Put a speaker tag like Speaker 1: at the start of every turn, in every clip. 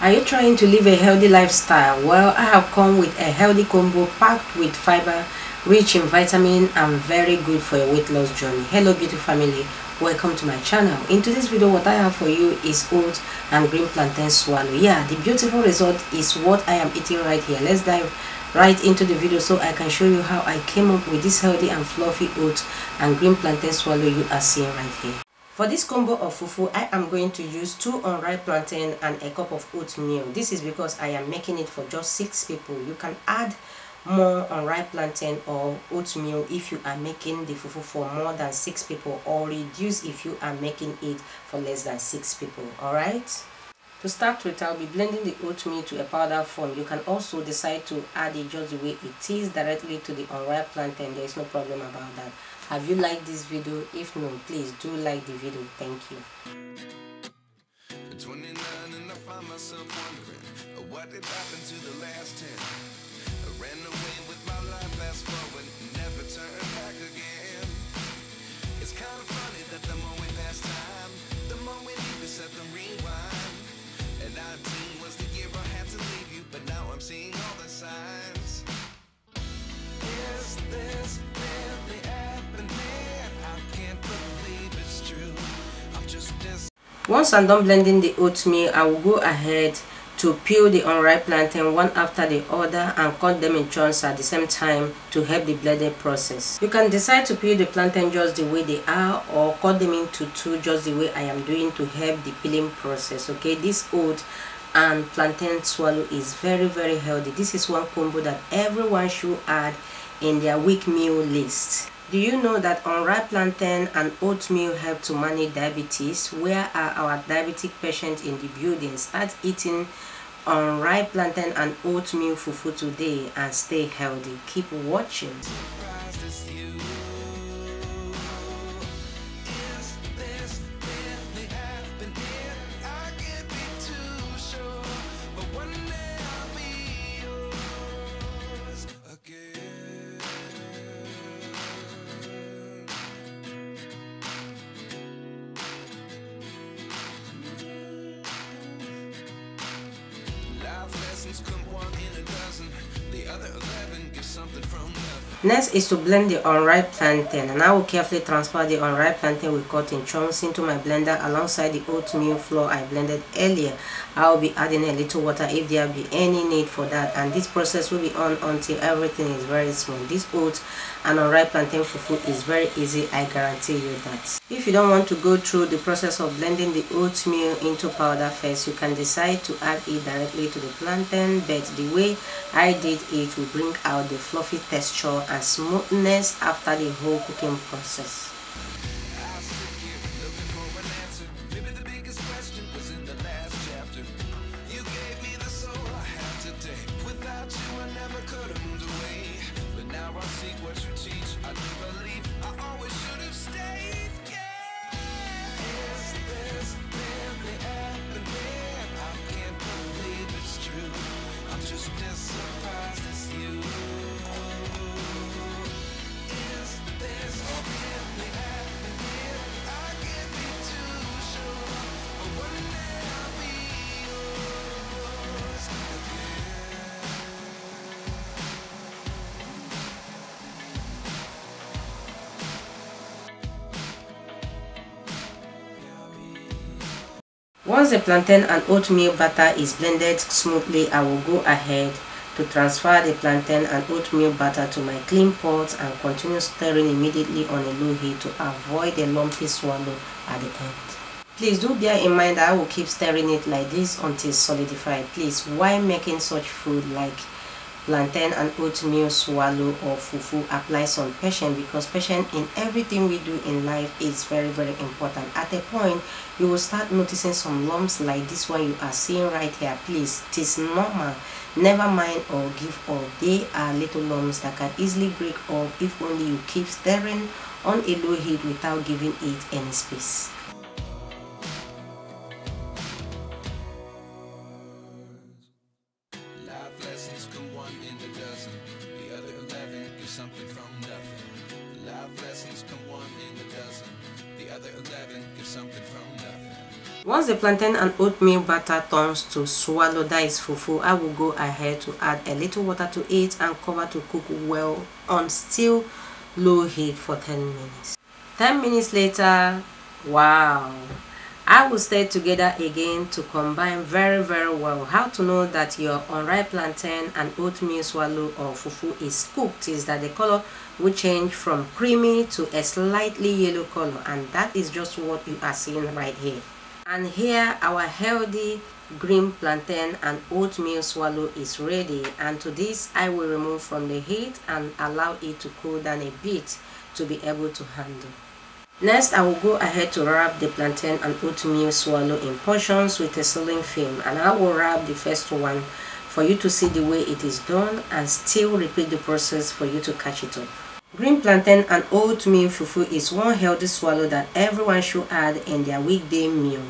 Speaker 1: Are you trying to live a healthy lifestyle? Well, I have come with a healthy combo packed with fiber, rich in vitamin and very good for your weight loss journey. Hello beauty family, welcome to my channel. In today's video, what I have for you is oat and green plantain swallow. Yeah, the beautiful result is what I am eating right here. Let's dive right into the video so I can show you how I came up with this healthy and fluffy oat and green plantain swallow you are seeing right here. For this combo of fufu, I am going to use 2 unripe plantain and a cup of oatmeal. This is because I am making it for just 6 people. You can add more unripe plantain or oatmeal if you are making the fufu for more than 6 people, or reduce if you are making it for less than 6 people. Alright? To start with, I'll be blending the oatmeal to a powder form. You can also decide to add it just the way it is directly to the unripe plantain. There is no problem about that. Have you liked this video? If no, please do like the video. Thank you.
Speaker 2: 29 and I find myself wondering what did happen to the last 10. I ran away with my life, fast forward, never turn back again. It's kind of funny that the more we pass time, the more we need to set the rewind. And 19 was the year I had to leave you, but now I'm seeing all the signs. Is this really happening? I can't believe it's true. I'm just this.
Speaker 1: Once I'm done blending the oatmeal, I will go ahead to peel the unripe plantain one after the other and cut them in chunks at the same time to help the blending process. You can decide to peel the plantain just the way they are or cut them into 2 just the way I am doing to help the peeling process. Okay, this oat and plantain swallow is very healthy. This is one combo that everyone should add in their week meal list. Do you know that unripe plantain and oatmeal help to manage diabetes? Where are our diabetic patients in the building? Start eating unripe plantain and oatmeal fufu today and stay healthy. Keep watching. Next is to blend the unripe plantain, and I will carefully transfer the unripe plantain we cut in chunks into my blender alongside the oatmeal flour I blended earlier. I will be adding a little water if there be any need for that, and this process will be on until everything is very smooth. This oat and unripe plantain fufu is very easy, I guarantee you that. If you don't want to go through the process of blending the oatmeal into powder first, you can decide to add it directly to the plantain, but the way I did it will bring out the fluffy texture and smoothness after the whole cooking process. Once the plantain and oatmeal batter is blended smoothly, I will go ahead to transfer the plantain and oatmeal batter to my clean pot and continue stirring immediately on a low heat to avoid a lumpy swallow at the end. Please do bear in mind that I will keep stirring it like this until solidified. Please, while making such food like plantain and oatmeal swallow or fufu, apply some patience, because patience in everything we do in life is very important. At a point, you will start noticing some lumps like this one you are seeing right here. Please, it is normal. Never mind or give up. They are little lumps that can easily break up if only you keep stirring on a low heat without giving it any space.
Speaker 2: Something from nothing. Life lessons come 1 in a dozen. The other 11 get something from nothing.
Speaker 1: Once the plantain and oatmeal batter turns to swallow, that is fufu, I will go ahead to add a little water to it and cover to cook well on still low heat for 10 minutes. 10 minutes later, wow, I will stir together again to combine very well. How to know that your unripe plantain and oatmeal swallow or fufu is cooked is that the color will change from creamy to a slightly yellow color, and that is just what you are seeing right here. And here our healthy green plantain and oatmeal swallow is ready, and to this I will remove from the heat and allow it to cool down a bit to be able to handle. Next, I will go ahead to wrap the plantain and oatmeal swallow in portions with a ceiling film, and I will wrap the first one for you to see the way it is done and still repeat the process for you to catch it up. Green plantain and oatmeal fufu is one healthy swallow that everyone should add in their weekday meal.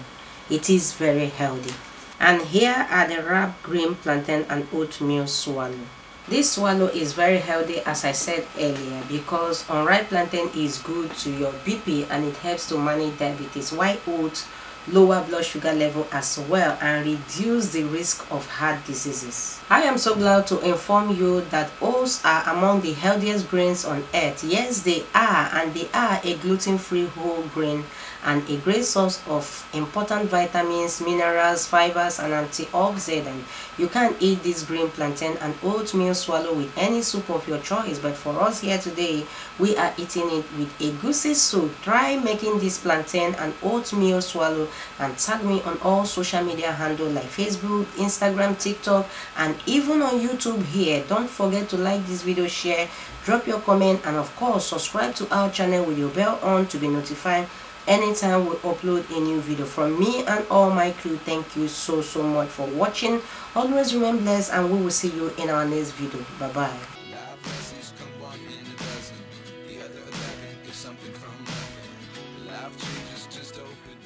Speaker 1: It is very healthy. And here are the wrapped green plantain and oatmeal swallow. This swallow is very healthy, as I said earlier, because unripe plantain is good to your BP and it helps to manage diabetes, while oats lower blood sugar level as well and reduce the risk of heart diseases. I am so glad to inform you that oats are among the healthiest grains on earth. Yes, they are, and they are a gluten-free whole grain and a great source of important vitamins, minerals, fibers, and antioxidants. You can eat this green plantain and oatmeal swallow with any soup of your choice, but for us here today, we are eating it with a goosey soup. Try making this plantain and oatmeal swallow and tag me on all social media handles like Facebook, Instagram, TikTok, and even on YouTube here. Don't forget to like this video, share, drop your comment, and of course subscribe to our channel with your bell on to be notified anytime we upload a new video. From me and all my crew, thank you so much for watching. Always remain blessed, and we will see you in our next video. Bye bye.
Speaker 2: Life lessons come one in a dozen. The other 11 is something from nothing. Life changes just open.